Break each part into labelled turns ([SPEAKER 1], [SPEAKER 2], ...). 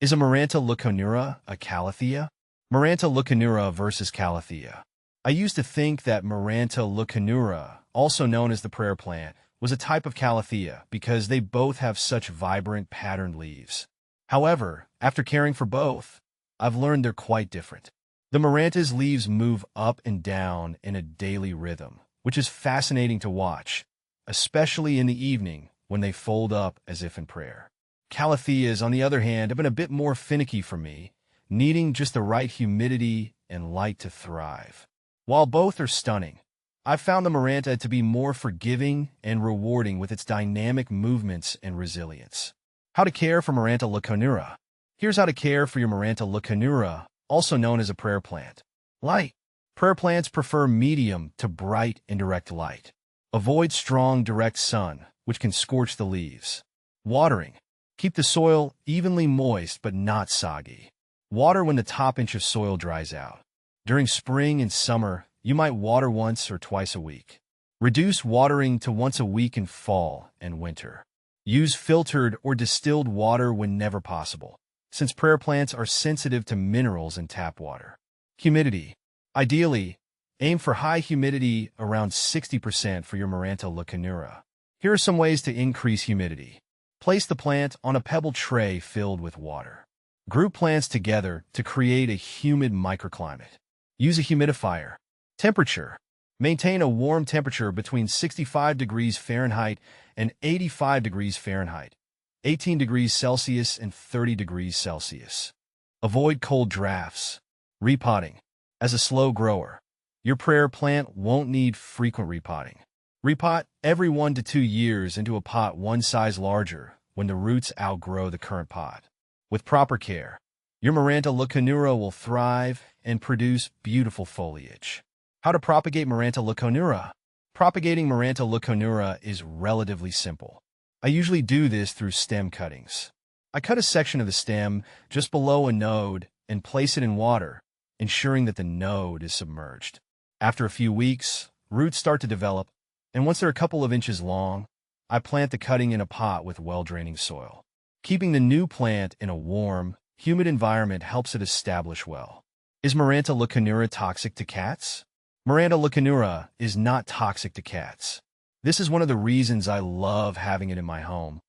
[SPEAKER 1] Is a Maranta leuconeura a calathea? Maranta leuconeura versus calathea. I used to think that Maranta leuconeura, also known as the prayer plant, was a type of calathea because they both have such vibrant patterned leaves. However, after caring for both, I've learned they're quite different. The Maranta's leaves move up and down in a daily rhythm, which is fascinating to watch, especially in the evening when they fold up as if in prayer. Calatheas, on the other hand, have been a bit more finicky for me, needing just the right humidity and light to thrive. While both are stunning, I've found the Maranta to be more forgiving and rewarding with its dynamic movements and resilience. How to care for Maranta leuconeura. Here's how to care for your Maranta leuconeura, also known as a prayer plant. Light. Prayer plants prefer medium to bright indirect light. Avoid strong direct sun, which can scorch the leaves. Watering. Keep the soil evenly moist but not soggy. Water when the top inch of soil dries out. During spring and summer, you might water once or twice a week. Reduce watering to once a week in fall and winter. Use filtered or distilled water whenever possible, since prayer plants are sensitive to minerals in tap water. Humidity. Ideally, aim for high humidity around 60% for your Maranta leuconeura. Here are some ways to increase humidity. Place the plant on a pebble tray filled with water. Group plants together to create a humid microclimate. Use a humidifier. Temperature. Maintain a warm temperature between 65 degrees Fahrenheit and 85 degrees Fahrenheit, 18 degrees Celsius and 30 degrees Celsius. Avoid cold drafts. Repotting. As a slow grower, your prayer plant won't need frequent repotting. Repot every 1 to 2 years into a pot one size larger when the roots outgrow the current pot. With proper care, your Maranta leuconeura will thrive and produce beautiful foliage. How to propagate Maranta leuconeura? Propagating Maranta leuconeura is relatively simple. I usually do this through stem cuttings. I cut a section of the stem just below a node and place it in water, ensuring that the node is submerged. After a few weeks, roots start to develop, and once they're a couple of inches long, I plant the cutting in a pot with well-draining soil. Keeping the new plant in a warm, humid environment helps it establish well. Is Maranta leuconeura toxic to cats? Maranta leuconeura is not toxic to cats. This is one of the reasons I love having it in my home.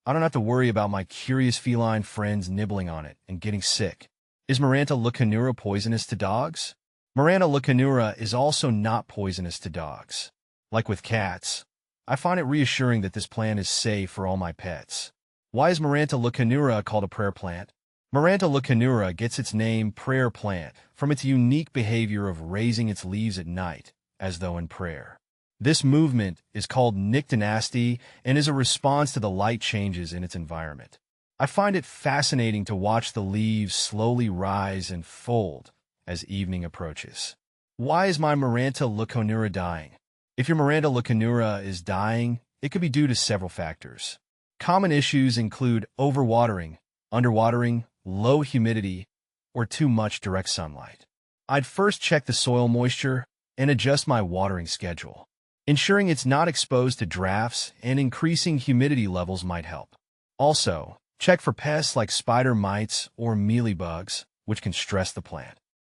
[SPEAKER 1] I don't have to worry about my curious feline friends nibbling on it and getting sick. Is Maranta leuconeura poisonous to dogs? Maranta leuconeura is also not poisonous to dogs. Like with cats, I find it reassuring that this plant is safe for all my pets. Why is Maranta leuconeura called a prayer plant? Maranta leuconeura gets its name prayer plant from its unique behavior of raising its leaves at night, as though in prayer. This movement is called nyctinasty and is a response to the light changes in its environment. I find it fascinating to watch the leaves slowly rise and fold as evening approaches. Why is my Maranta leuconeura dying? If your Maranta leuconeura is dying, it could be due to several factors. Common issues include overwatering, underwatering, low humidity, or too much direct sunlight. I'd first check the soil moisture and adjust my watering schedule. Ensuring it's not exposed to drafts and increasing humidity levels might help. Also, check for pests like spider mites or mealybugs, which can stress the plant.